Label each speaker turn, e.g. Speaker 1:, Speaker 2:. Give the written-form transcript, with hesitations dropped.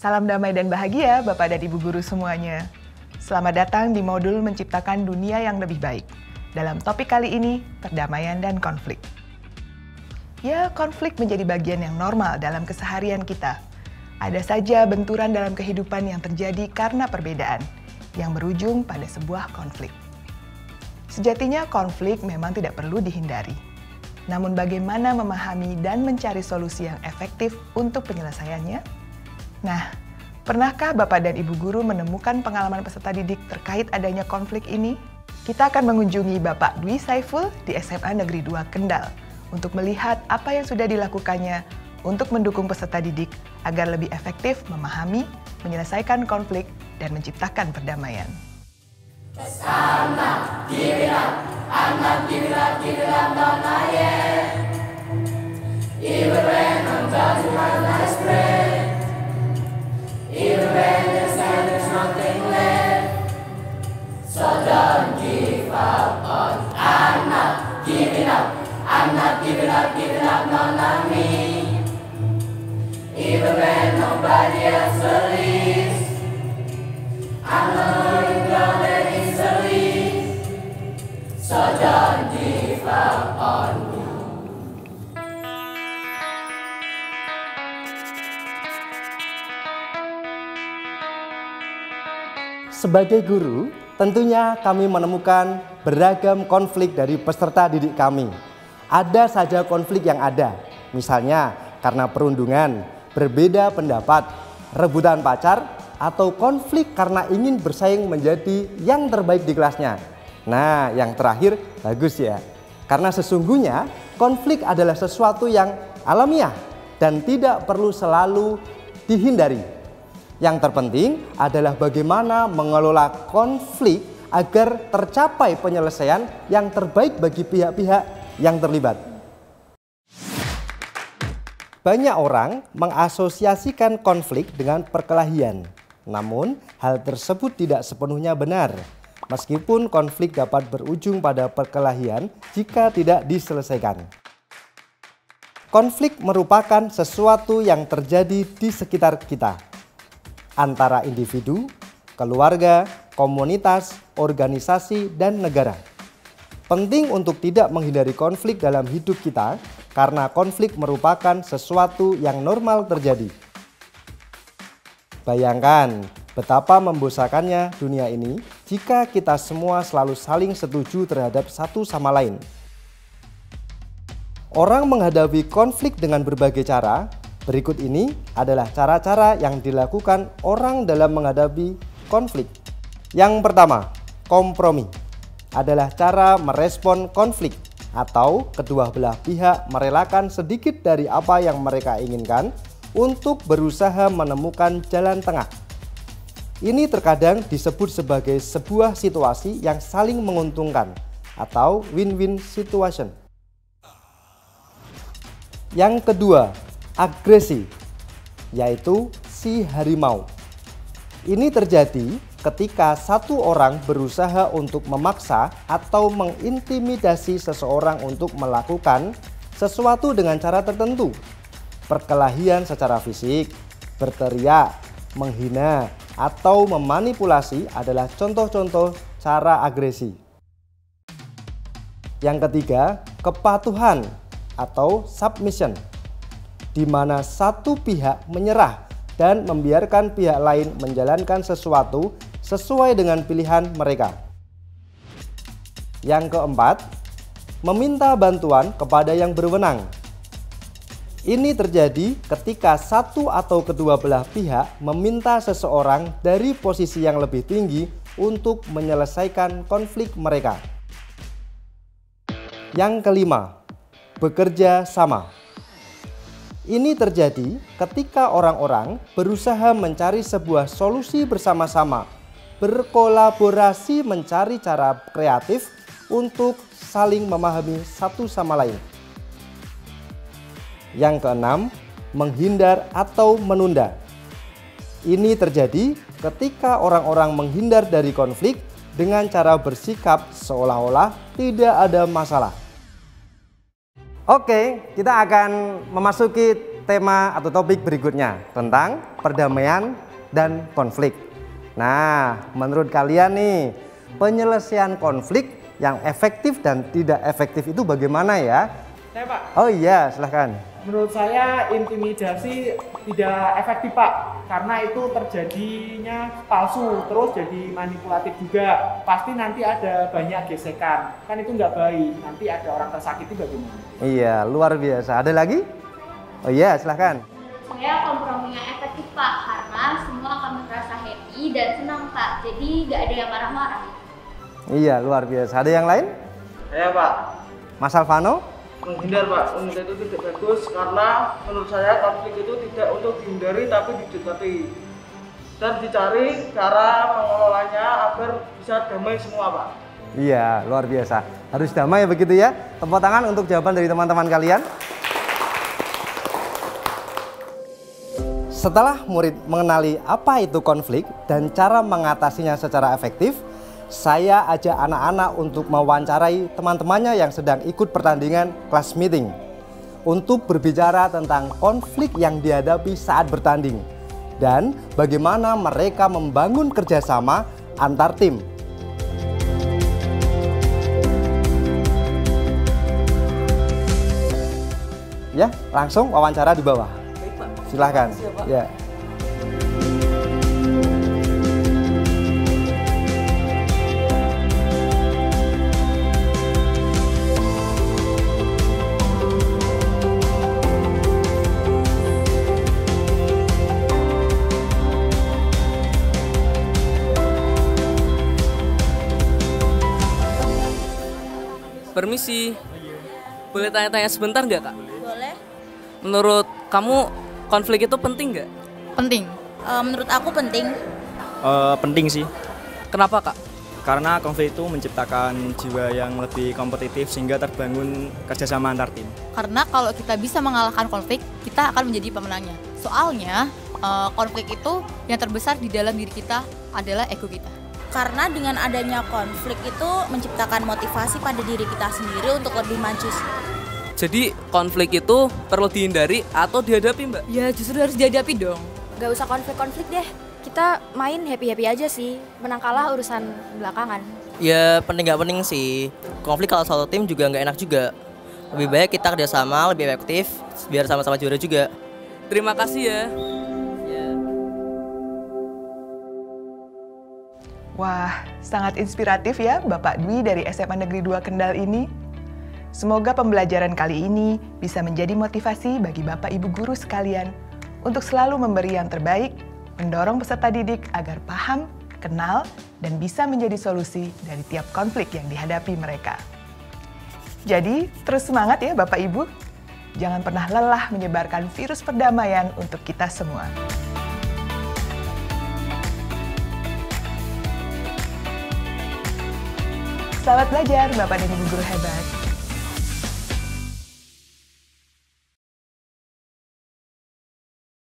Speaker 1: Salam damai dan bahagia Bapak dan Ibu guru semuanya. Selamat datang di modul Menciptakan Dunia yang Lebih Baik. Dalam topik kali ini, perdamaian dan konflik. Ya, konflik menjadi bagian yang normal dalam keseharian kita. Ada saja benturan dalam kehidupan yang terjadi karena perbedaan, yang berujung pada sebuah konflik. Sejatinya konflik memang tidak perlu dihindari. Namun bagaimana memahami dan mencari solusi yang efektif untuk penyelesaiannya? Nah, pernahkah Bapak dan Ibu guru menemukan pengalaman peserta didik terkait adanya konflik ini? Kita akan mengunjungi Bapak Dwi Saiful di SMA Negeri 2 Kendal untuk melihat apa yang sudah dilakukannya untuk mendukung peserta didik agar lebih efektif memahami, menyelesaikan konflik, dan menciptakan perdamaian.
Speaker 2: Sebagai guru, tentunya kami menemukan beragam konflik dari peserta didik kami. Ada saja konflik yang ada, misalnya karena perundungan, berbeda pendapat, rebutan pacar, atau konflik karena ingin bersaing menjadi yang terbaik di kelasnya. Nah, yang terakhir bagus ya, karena sesungguhnya konflik adalah sesuatu yang alamiah dan tidak perlu selalu dihindari. Yang terpenting adalah bagaimana mengelola konflik agar tercapai penyelesaian yang terbaik bagi pihak-pihak yang terlibat. Banyak orang mengasosiasikan konflik dengan perkelahian. Namun, hal tersebut tidak sepenuhnya benar. Meskipun konflik dapat berujung pada perkelahian jika tidak diselesaikan. Konflik merupakan sesuatu yang terjadi di sekitar kita. Antara individu, keluarga, komunitas, organisasi, dan negara. Penting untuk tidak menghindari konflik dalam hidup kita karena konflik merupakan sesuatu yang normal terjadi. Bayangkan betapa membosankannya dunia ini jika kita semua selalu saling setuju terhadap satu sama lain. Orang menghadapi konflik dengan berbagai cara. Berikut ini adalah cara-cara yang dilakukan orang dalam menghadapi konflik. Yang pertama, kompromi adalah cara merespon konflik atau kedua belah pihak merelakan sedikit dari apa yang mereka inginkan untuk berusaha menemukan jalan tengah. Ini terkadang disebut sebagai sebuah situasi yang saling menguntungkan atau win-win situation. Yang kedua, agresi, yaitu si harimau. Ini terjadi ketika satu orang berusaha untuk memaksa atau mengintimidasi seseorang untuk melakukan sesuatu dengan cara tertentu. Perkelahian secara fisik, berteriak, menghina, atau memanipulasi adalah contoh-contoh cara agresi. Yang ketiga, kepatuhan atau submission, di mana satu pihak menyerah dan membiarkan pihak lain menjalankan sesuatu sesuai dengan pilihan mereka. Yang keempat, meminta bantuan kepada yang berwenang. Ini terjadi ketika satu atau kedua belah pihak meminta seseorang dari posisi yang lebih tinggi untuk menyelesaikan konflik mereka. Yang kelima, bekerja sama. Ini terjadi ketika orang-orang berusaha mencari sebuah solusi bersama-sama, berkolaborasi mencari cara kreatif untuk saling memahami satu sama lain. Yang keenam, menghindar atau menunda. Ini terjadi ketika orang-orang menghindar dari konflik dengan cara bersikap seolah-olah tidak ada masalah. Oke, kita akan memasuki tema atau topik berikutnya tentang perdamaian dan konflik. Nah, menurut kalian nih, penyelesaian konflik yang efektif dan tidak efektif itu bagaimana ya?
Speaker 3: Saya Pak,
Speaker 2: Oh iya, silahkan.
Speaker 3: menurut saya intimidasi tidak efektif Pak, karena itu terjadinya palsu, terus jadi manipulatif juga. Pasti nanti ada banyak gesekan, kan itu nggak baik. Nanti ada orang tersakiti bagaimana?
Speaker 2: Iya, luar biasa. Ada lagi? Oh iya, silahkan.
Speaker 4: Saya kompromi yang efektif Pak, karena semua akan merasa happy dan senang Pak, jadi nggak ada yang marah-marah.
Speaker 2: Iya, luar biasa. Ada yang lain?
Speaker 5: Saya Pak,
Speaker 2: Mas Alvano?
Speaker 5: menghindar Pak, menghindar itu tidak bagus karena menurut saya konflik itu tidak untuk dihindari tapi didekati dan dicari cara mengelolanya agar bisa damai semua Pak.
Speaker 2: Iya, luar biasa. Harus damai begitu ya. Tepuk tangan untuk jawaban dari teman-teman kalian. Setelah murid mengenali apa itu konflik dan cara mengatasinya secara efektif, saya ajak anak-anak untuk mewawancarai teman-temannya yang sedang ikut pertandingan class meeting untuk berbicara tentang konflik yang dihadapi saat bertanding dan bagaimana mereka membangun kerjasama antar tim. Ya, langsung wawancara di bawah. Silahkan. Ya.
Speaker 6: Permisi, boleh tanya-tanya sebentar nggak Kak?
Speaker 7: Boleh.
Speaker 6: Menurut kamu konflik itu penting nggak?
Speaker 7: Penting. Menurut aku penting.
Speaker 8: Penting sih,
Speaker 6: Kenapa Kak?
Speaker 8: karena konflik itu menciptakan jiwa yang lebih kompetitif sehingga terbangun kerjasama antar tim.
Speaker 7: Karena kalau kita bisa mengalahkan konflik, kita akan menjadi pemenangnya. Soalnya konflik itu yang terbesar di dalam diri kita adalah ego kita.
Speaker 9: Karena dengan adanya konflik itu menciptakan motivasi pada diri kita sendiri untuk lebih maju.
Speaker 6: Jadi konflik itu perlu dihindari atau dihadapi Mbak?
Speaker 7: Ya justru harus dihadapi dong.
Speaker 10: Gak usah konflik-konflik deh. Kita main happy-happy aja sih. Menang kalah urusan belakangan.
Speaker 11: Ya penting gak penting sih. Konflik kalau satu tim juga nggak enak juga. Lebih baik kita kerjasama, lebih efektif, biar sama-sama juara juga.
Speaker 6: Terima kasih ya.
Speaker 1: Wah, sangat inspiratif ya Bapak Dwi dari SMA Negeri 2 Kendal ini. Semoga pembelajaran kali ini bisa menjadi motivasi bagi Bapak Ibu guru sekalian untuk selalu memberi yang terbaik, mendorong peserta didik agar paham, kenal, dan bisa menjadi solusi dari tiap konflik yang dihadapi mereka. Jadi, terus semangat ya Bapak Ibu. Jangan pernah lelah menyebarkan virus perdamaian untuk kita semua. Selamat belajar Bapak dan Ibu guru hebat.